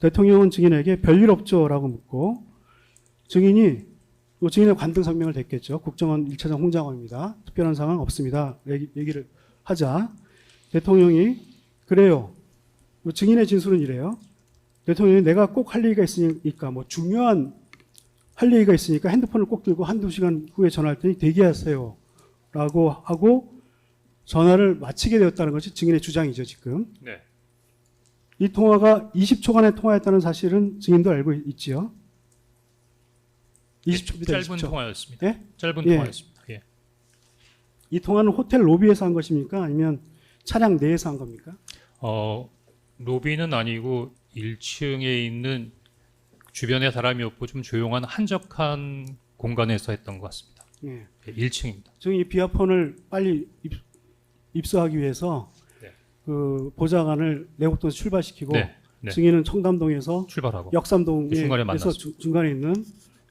대통령은 증인에게 별일 없죠라고 묻고 증인의 관등 성명을 댔겠죠. 국정원 1차장 홍장호입니다. 특별한 상황 없습니다. 얘기를 하자 대통령이 그래요. 증인의 진술은 이래요. 대통령이 내가 꼭 할 얘기가 있으니까 중요한 할 얘기가 있으니까 핸드폰을 꼭 들고 한두 시간 후에 전화할 테니 대기하세요. 라고 하고 전화를 마치게 되었다는 것이 증인의 주장이죠, 지금. 네. 이 통화가 20초간의 통화였다는 사실은 증인도 알고 있지요. 20초입니다. 짧은 20초. 통화였습니다. 예? 짧은 예. 통화였습니다. 예. 이 통화는 호텔 로비에서 한 것입니까? 아니면 차량 내에서 한 겁니까? 로비는 아니고 1층에 있는 주변에 사람이 없고 좀 조용한 한적한 공간에서 했던 것 같습니다. 예. 1층입니다. 증인이 이 비아폰을 빨리 입수하기 위해서 네. 그 보좌관을 내곡동에서 출발시키고 네. 네. 증인은 청담동에서 출발하고 역삼동에서 중간에 만났죠. 중간에 있는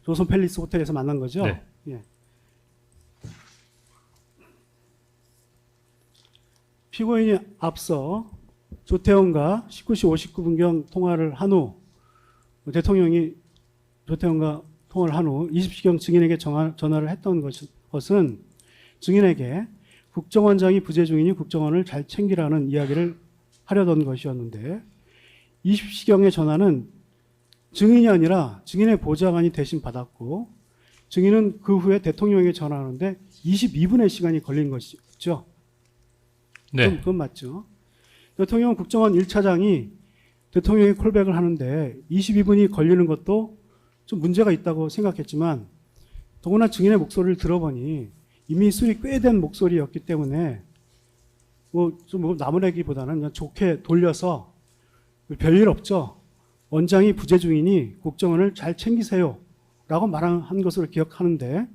조선 팰리스 호텔에서 만난 거죠. 네. 예. 피고인이 앞서 조태원과 19시 59분경 통화를 한 후 대통령이 조태원과 통화를 한 후 20시경 증인에게 전화를 했던 것은 증인에게 국정원장이 부재 중이니 국정원을 잘 챙기라는 이야기를 하려던 것이었는데 20시경의 전화는 증인이 아니라 증인의 보좌관이 대신 받았고 증인은 그 후에 대통령에게 전화하는데 22분의 시간이 걸린 것이죠. 네. 그건 맞죠. 대통령 국정원 1차장이 대통령이 콜백을 하는데 22분이 걸리는 것도 좀 문제가 있다고 생각했지만 더구나 증인의 목소리를 들어보니 이미 술이 꽤 된 목소리였기 때문에 좀 나무래기보다는 그냥 좋게 돌려서 별일 없죠. 원장이 부재 중이니 국정원을 잘 챙기세요. 라고 말한 것으로 기억하는데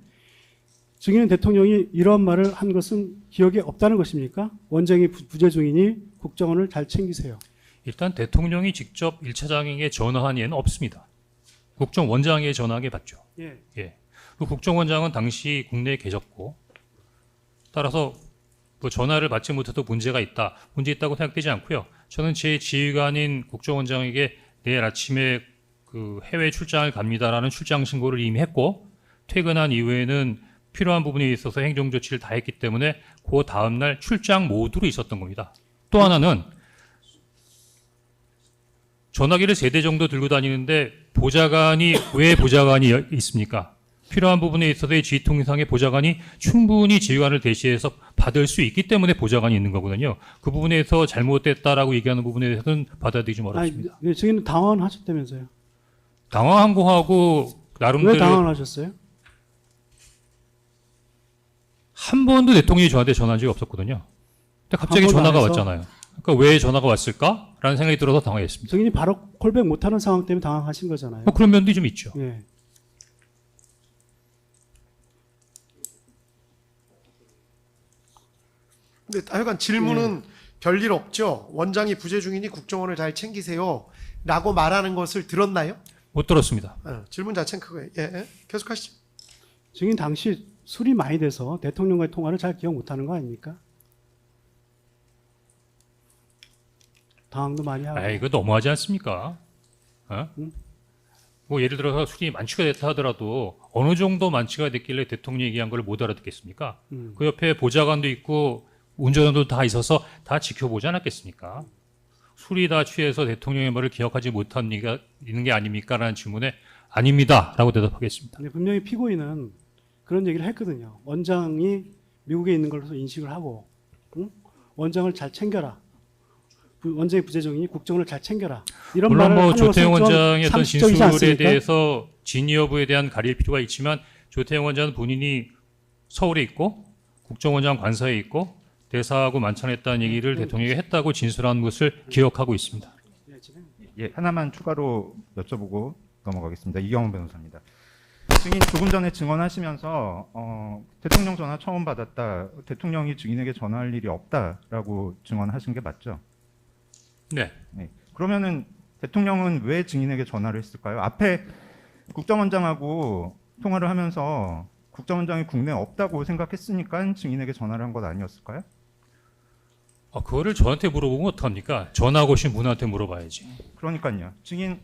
증인은 대통령이 이런 말을 한 것은 기억에 없다는 것입니까? 원장이 부재 중이니 국정원을 잘 챙기세요. 일단 대통령이 직접 1차장에게 전화한 예는 없습니다. 국정원장에게 전화하게 봤죠. 예. 예. 그 국정원장은 당시 국내에 계셨고 따라서 전화를 받지 못해도 문제 있다고 생각되지 않고요. 저는 제 지휘관인 국정원장에게 내일 아침에 그 해외 출장을 갑니다라는 출장 신고를 이미 했고 퇴근한 이후에는 필요한 부분에 있어서 행정 조치를 다 했기 때문에 그 다음 날 출장 모드로 있었던 겁니다. 또 하나는 전화기를 3대 정도 들고 다니는데 왜 보좌관이 있습니까? 필요한 부분에 있어서의 지휘통상의 보좌관이 충분히 지휘관을 대시해서 받을 수 있기 때문에 보좌관이 있는 거거든요. 그 부분에서 잘못됐다라고 얘기하는 부분에 대해서는 받아들이기 좀 어렵습니다. 증인은 당황하셨다면서요? 당황한 거하고 나름대로 왜 당황하셨어요? 한 번도 대통령이 저한테 전화한 적이 없었거든요. 근데 갑자기 전화가 왔잖아요. 그러니까 왜 전화가 왔을까라는 생각이 들어서 당황했습니다. 증인이 바로 콜백 못하는 상황 때문에 당황하신 거잖아요. 그런 면도 좀 있죠. 예. 근데 하여간 질문은 별일 없죠. 원장이 부재 중이니 국정원을 잘 챙기세요. 라고 말하는 것을 들었나요? 못 들었습니다. 질문 자체는 그거예요. 예. 계속하시죠. 증인 당시 술이 많이 돼서 대통령과의 통화를 잘 기억 못하는 거 아닙니까? 당황도 많이 하고. 이거 너무하지 않습니까? 예를 들어서 술이 만취가 됐다 하더라도 어느 정도 만취가 됐길래 대통령이 얘기한 걸 못 알아듣겠습니까? 그 옆에 보좌관도 있고 운전원도 다 있어서 다 지켜보지 않았겠습니까? 술이 다 취해서 대통령의 말을 기억하지 못한 얘기가 있는 게 아닙니까? 라는 질문에 아닙니다. 라고 대답하겠습니다. 분명히 피고인은 그런 얘기를 했거든요. 원장이 미국에 있는 걸로 인식을 하고 원장을 잘 챙겨라. 원장이 부재 중이니 국정원을 잘 챙겨라. 이런 물론 말을 하는 조태영 것은 좀 원장의 어떤 상식적이지 진술에 않습니까? 대해서 진위 여부에 대한 가릴 필요가 있지만 조태영 원장은 본인이 서울에 있고 국정원장 관서에 있고 대사하고 만찬했다는 얘기를 대통령에게 했다고 진술한 것을 기억하고 있습니다. 예, 하나만 추가로 여쭤보고 넘어가겠습니다. 이경훈 변호사입니다. 증인 조금 전에 증언하시면서 대통령 전화 처음 받았다. 대통령이 증인에게 전화할 일이 없다라고 증언하신 게 맞죠? 네. 네. 그러면은 대통령은 왜 증인에게 전화를 했을까요? 앞에 국정원장하고 통화를 하면서 국정원장이 국내에 없다고 생각했으니까 증인에게 전화를 한 것 아니었을까요? 그거를 저한테 물어보면 어떡합니까? 전화 거신 분한테 물어봐야지. 그러니까요. 증인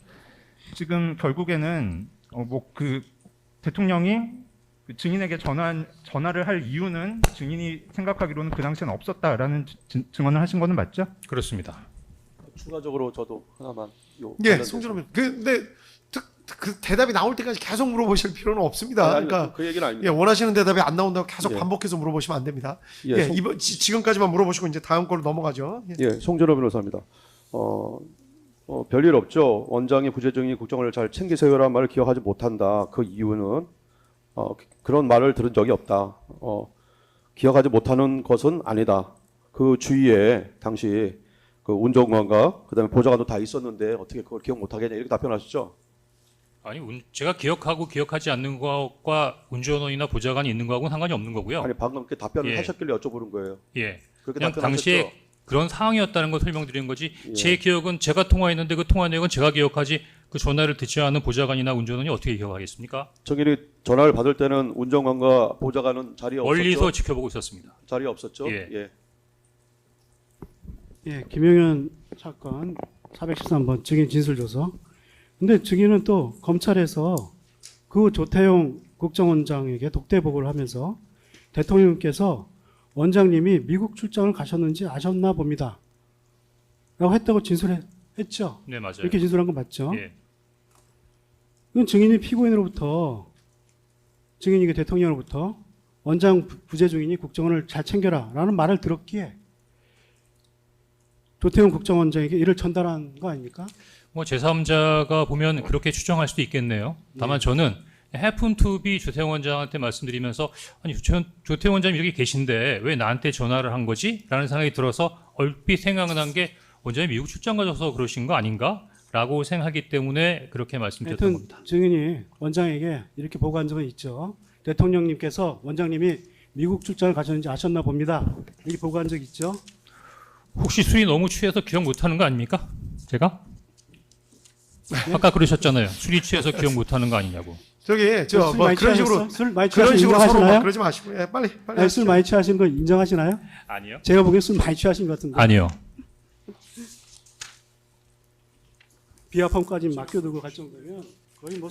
지금 결국에는 그 대통령이 그 증인에게 전화를 할 이유는 증인이 생각하기로는 그 당시에는 없었다라는 증언을 하신 거는 맞죠? 그렇습니다. 추가적으로 저도 하나만 예, 관련돼서. 송준호 변호사. 근데 그 대답이 나올 때까지 계속 물어보실 필요는 없습니다. 아니, 그러니까 그 얘기는 예, 아닙니다. 원하시는 대답이 안 나온다고 계속 예. 반복해서 물어보시면 안 됩니다. 예, 예, 지금까지만 물어보시고 이제 다음 걸로 넘어가죠. 예. 예, 송준호 변호사입니다. 별일 없죠. 원장이 부재중이 국정을 잘 챙기세요라는 말을 기억하지 못한다. 그 이유는 그런 말을 들은 적이 없다. 기억하지 못하는 것은 아니다. 그 주위에 당시 그 운전관과 그다음에 보좌관도 다 있었는데 어떻게 그걸 기억 못하겠냐 이렇게 답변하셨죠. 아니 제가 기억하고 기억하지 않는 것과 운전원이나 보좌관이 있는 거하고는 상관이 없는 거고요. 아니 방금 그렇게 답변을 예. 하셨길래 여쭤보는 거예요. 예. 그렇게 그냥 답변하셨죠. 당시에 그런 상황이었다는 걸 설명드리는 거지. 예. 제 기억은 제가 통화했는데 그 통화 내역은 제가 기억하지 그 전화를 듣지 않은 보좌관이나 운전원이 어떻게 기억하겠습니까? 정일이 전화를 받을 때는 운전관과 보좌관은 자리에 없었죠. 멀리서 지켜보고 있었습니다. 자리에 없었죠. 예. 예. 예, 김용현 사건 413번 증인 진술조서. 근데 증인은 또 검찰에서 그 조태용 국정원장에게 독대 보고를 하면서 대통령께서 원장님이 미국 출장을 가셨는지 아셨나 봅니다. 라고 했다고 진술했죠. 네, 맞아요. 이렇게 진술한 거 맞죠? 예. 이건 증인이 피고인으로부터 증인에게 대통령으로부터 원장 부재중이니 국정원을 잘 챙겨라 라는 말을 들었기에 조태용 국정원장에게 이를 전달한 거 아닙니까? 뭐 제3자가 보면 그렇게 추정할 수도 있겠네요. 다만 저는 happen to be 조태용 원장한테 말씀드리면서 아니 조태용 원장님 여기 계신데 왜 나한테 전화를 한 거지? 라는 생각이 들어서 얼핏 생각난 게 원장님 미국 출장 가셔서 그러신 거 아닌가? 라고 생각하기 때문에 그렇게 말씀드렸던 하여튼 겁니다. 증인이 원장에게 이렇게 보고한 적은 있죠. 대통령님께서 원장님이 미국 출장을 가셨는지 아셨나 봅니다. 이렇게 보고한 적 있죠. 혹시 술이 너무 취해서 기억 못하는 거 아닙니까? 제가? 아까 그러셨잖아요. 술이 취해서 기억 못하는 거 아니냐고. 저기 술 뭐 많이 그런 취하셨어? 식으로 술 많이 그런 취하신 식으로 서로 막 인정하시나요? 그러지 마시고 예, 빨리 아니, 하시죠. 술 많이 취하신 거 인정하시나요? 아니요. 제가 보기엔 술 많이 취하신 것 같은데. 아니요. 비하품까지 맡겨두고 갈 정도면 거의 뭐 술